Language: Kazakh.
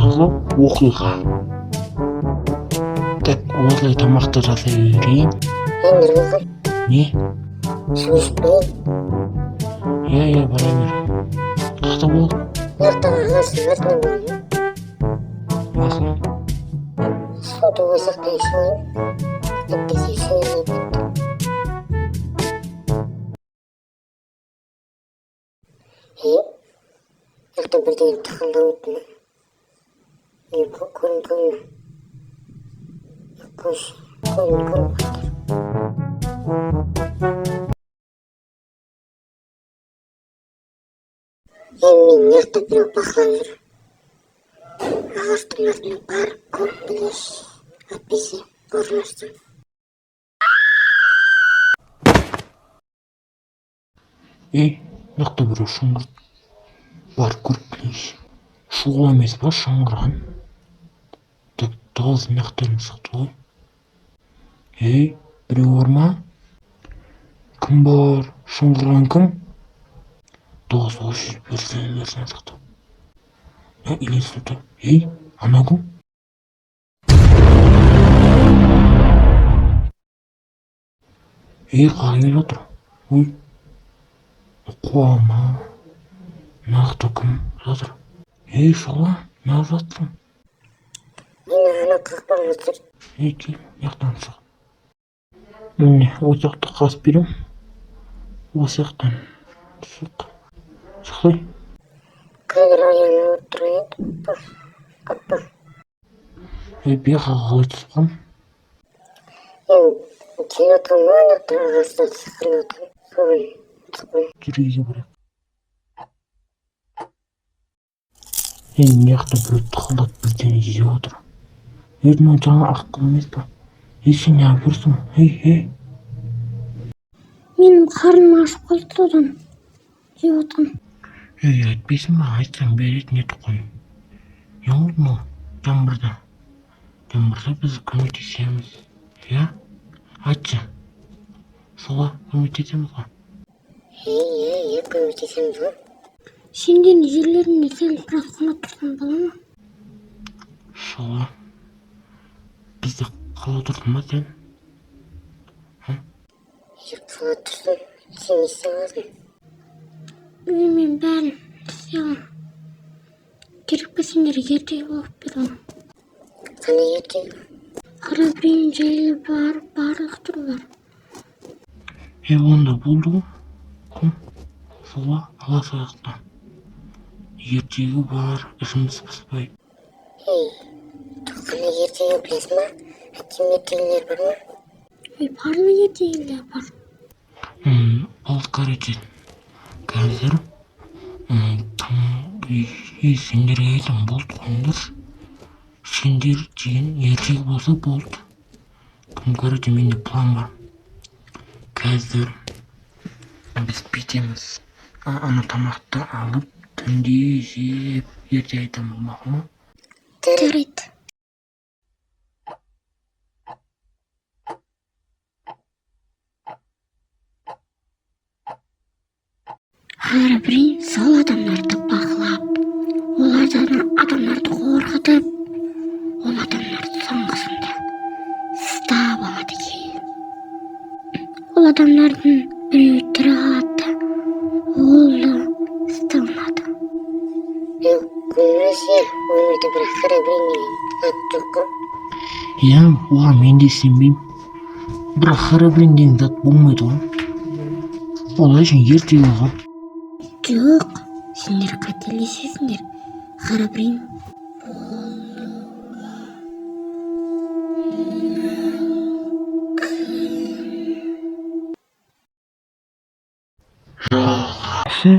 шағын оқиға. Так, осылай тамақты жасай берейін. Не? Су ішпейін. Иә, бара бер. Қақта бол. Нақтаға қаласың, артына болайын. Мақұл. Суды осақта ішейін. Әттесе ішейін ебет. Нақта бірден тықылдау өтті. Көрін. Көш, көрін бақтыр. Мен нақта біреу бақылап жүр. Ағаштың артына барып көріп білеш. Әтпесе ұрынышты. Нақта біреу шыңғырды. Бар көріп білеш. Шуға емес па шыңғырған? Так, тағыз нақтарың шықты ғой. Біреу бар ма? Кім бар? Шыңғырған кім? Тағыз ош берсен шықты. Илесі тұр. Ана кім? Қағын ел отыр. Қуама. Нақты кім жатыр? Шала, не жатырың? Мен ана қақпан отыр. Кел, яқтан шық. Міне, осяқты қас берем. Осяқтан шық. Шықтай. Қазір аяғына отыр еді. Қаппа. Бияға қалай тұсқан? Сен отқан ма, нақтың ағасынан сықырып отқан. Солай тұсқан. Жүргеге барайық. Неяқты біреу тұқылдап бірден жеп отыр. Мынау жаңа аққыл емес па? Сен не апырсың? Менің қарным ашып қалды одан. Жеп отқан. Айтпайсың ба? Айтсаң беретін еді қой. Не болды мынау? Жаңбырда біз көмектесеміз. Айтшы. Сола көмектесеміз ғой. Көмектесеміз ғой. Сенден жерлеріне сәл бірақ қонақ тұрсам бола ма? Сола. Бізді қала тұрдың ба сен? Қала тұрсың. Сен не істей аласың? Мен бәрін істей аламын. Керек пе сендер ертегі болып беремін. Қандай ертегі? Қарапайым жайлы барлық түрлі бар. Онда болды ғой. Сола ала саяқтан. Ертегі бар, ішіміз пыспай. Қандай ертегі білесің ба? Әттем ертегілер бар ма? Барлық ертегілер бар. Болды қарайтын. Қазір сендерге айтам болды қойыңдаршы. Сендер деген ертегі болса болды. Кім көреді, менде план бар. Қазір біз бүйтеміз. Ана тамақты алып түнде жеп ерте айтамыз, мақұл ма? Жарайды. Әрбір сол адамдарды бақылап, адамдарды қорқытып, ол адамдарды соңғысында ұстап алады кейін. Ол адамдардың біреуі тірі қалады, ол ұсталынады. Көміресе, өмірде бір Харабрин деген ат жоқ қой. Оған мен де сенбеймін. Бірақ Харабрин деген зат болмайды ғой. Олай үшін ертегі ғой. Жоқ, сендер қателесесіңдер. Харабрин жақсы.